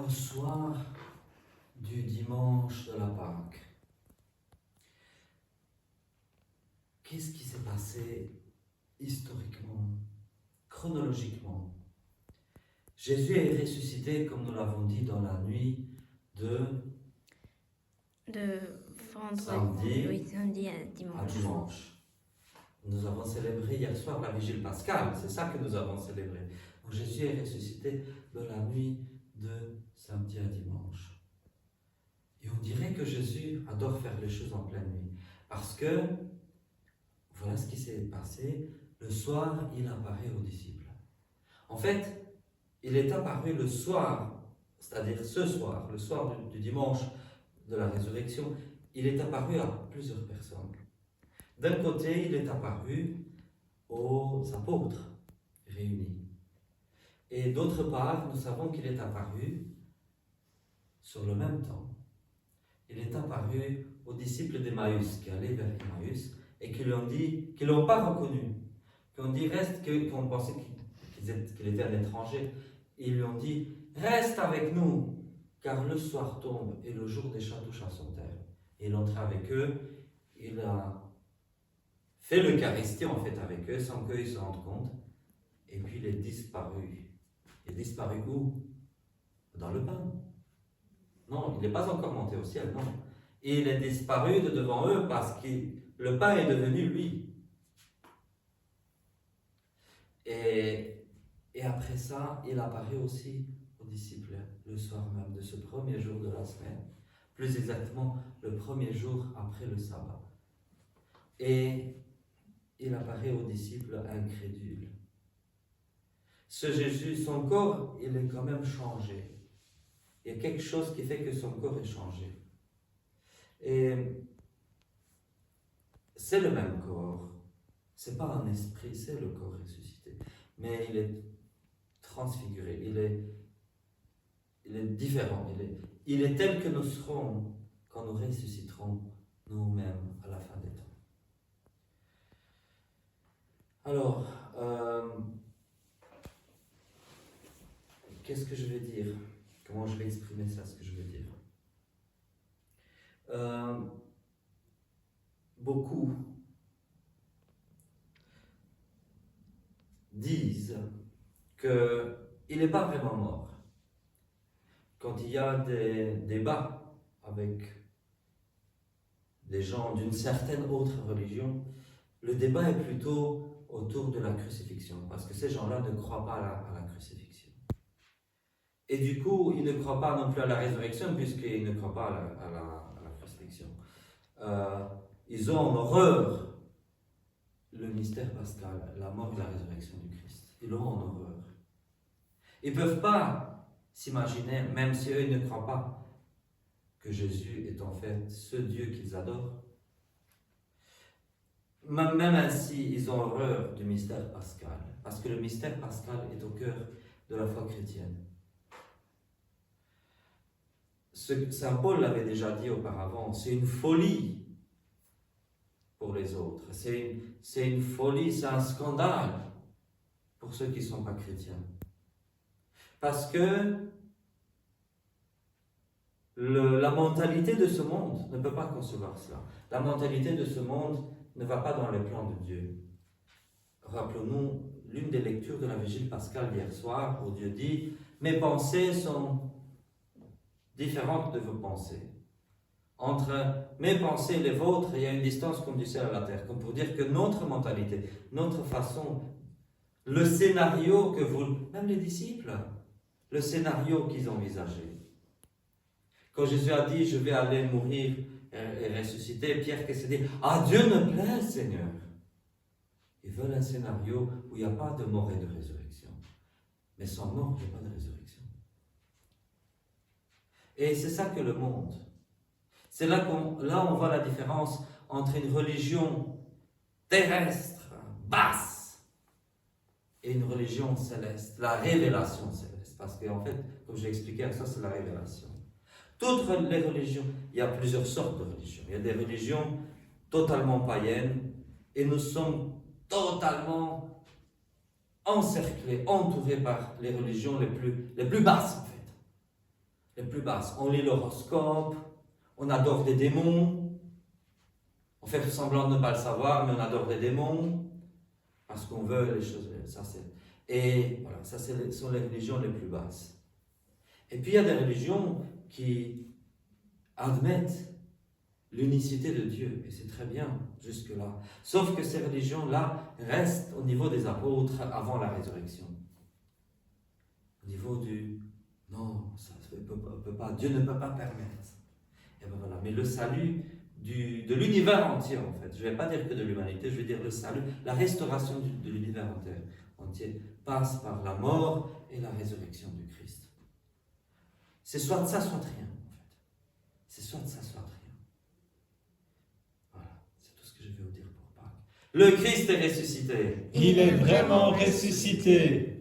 au soir du dimanche de la Pâque, qu'est-ce qui s'est passé historiquement, chronologiquement? Jésus est ressuscité, comme nous l'avons dit, dans la nuit de samedi à à dimanche. dimanche. Nous avons célébré hier soir la vigile pascale, c'est ça que nous avons célébré. Donc Jésus est ressuscité dans la nuit de samedi à dimanche. Et on dirait que Jésus adore faire les choses en pleine nuit. Parce que, voilà ce qui s'est passé, le soir, il apparaît aux disciples. En fait, il est apparu le soir, c'est-à-dire ce soir, le soir du dimanche de la résurrection, il est apparu à plusieurs personnes. D'un côté, il est apparu aux apôtres réunis. Et d'autre part, nous savons qu'il est apparu sur le même temps. Il est apparu aux disciples d'Emmaüs qui allaient vers Emmaüs et qui l'ont dit, qui ne l'ont pas reconnu, qui ont dit reste, qu'on pensait qu'il était un étranger. Et ils lui ont dit reste avec nous, car le soir tombe et le jour des chats touche à son terme. Et il entrait avec eux, il a fait l'Eucharistie en fait avec eux sans qu'eux se rendent compte. Et puis il est disparu. Il est disparu où? Dans le pain. Non, il n'est pas encore monté au ciel, non. Et il est disparu de devant eux parce que le pain est devenu lui. Et après ça, il apparaît aussi aux disciples le soir même de ce premier jour de la semaine. Plus exactement, le premier jour après le sabbat. Et il apparaît aux disciples incrédules. Ce Jésus, son corps, il est quand même changé. Il y a quelque chose qui fait que son corps est changé. Et c'est le même corps. Ce n'est pas un esprit, c'est le corps ressuscité. Mais il est transfiguré, il est différent. Il est tel que nous serons quand nous ressusciterons nous-mêmes à la fin des temps. Alors, qu'est-ce que je vais dire? Comment je vais exprimer ça, ce que je veux dire? Beaucoup disent qu'il n'est pas vraiment mort. Quand il y a des débats avec des gens d'une certaine autre religion, le débat est plutôt autour de la crucifixion, parce que ces gens-là ne croient pas à la crucifixion. Et du coup, ils ne croient pas non plus à la résurrection, puisqu'ils ne croient pas à la crucifixion. Ils ont en horreur le mystère pascal, la mort et la résurrection du Christ. Ils l'ont en horreur. Ils ne peuvent pas s'imaginer, même si eux ne croient pas, que Jésus est en fait ce Dieu qu'ils adorent. Même ainsi, ils ont horreur du mystère pascal, parce que le mystère pascal est au cœur de la foi chrétienne. Saint Paul l'avait déjà dit auparavant, c'est une folie pour les autres. C'est une folie, c'est un scandale pour ceux qui ne sont pas chrétiens. Parce que la mentalité de ce monde ne peut pas concevoir cela. La mentalité de ce monde ne va pas dans les plans de Dieu. Rappelons-nous l'une des lectures de la Vigile pascale d'hier soir, où Dieu dit « Mes pensées sont différentes de vos pensées. Entre mes pensées et les vôtres, il y a une distance comme du ciel à la terre. » Comme pour dire que notre mentalité, notre façon, le scénario que vous, même les disciples, le scénario qu'ils envisageaient. Quand Jésus a dit « Je vais aller mourir et ressusciter », Pierre qu'est-ce qu'il dit? « Ah, Dieu ne plaît, Seigneur !» Ils veulent un scénario où il n'y a pas de mort et de résurrection. Mais sans mort, il n'y a pas de résurrection. Et c'est ça que le monde. C'est là on voit la différence entre une religion terrestre, basse, et une religion céleste, la révélation céleste. Parce qu'en fait, comme je l'ai expliqué, ça c'est la révélation. Toutes les religions, il y a plusieurs sortes de religions. Il y a des religions totalement païennes, et nous sommes totalement encerclés, entourés par les religions les plus basses en fait. les plus basses. On lit l'horoscope, on adore des démons, on fait semblant de ne pas le savoir, mais on adore des démons, parce qu'on veut les choses. Et voilà, ça sont les religions les plus basses. Et puis il y a des religions qui admettent l'unicité de Dieu, et c'est très bien jusque-là. Sauf que ces religions-là restent au niveau des apôtres avant la résurrection. Au niveau du non, ça ne peut pas, Dieu ne peut pas permettre. Et ben voilà. Mais le salut de l'univers entier, en fait, je ne vais pas dire que de l'humanité, je vais dire le salut, la restauration de l'univers entier passe par la mort et la résurrection du Christ. C'est soit de ça, soit de rien, en fait. C'est soit de ça, soit de rien. Voilà, c'est tout ce que je vais vous dire pour Pâques. Le Christ est ressuscité. Il est vraiment ressuscité.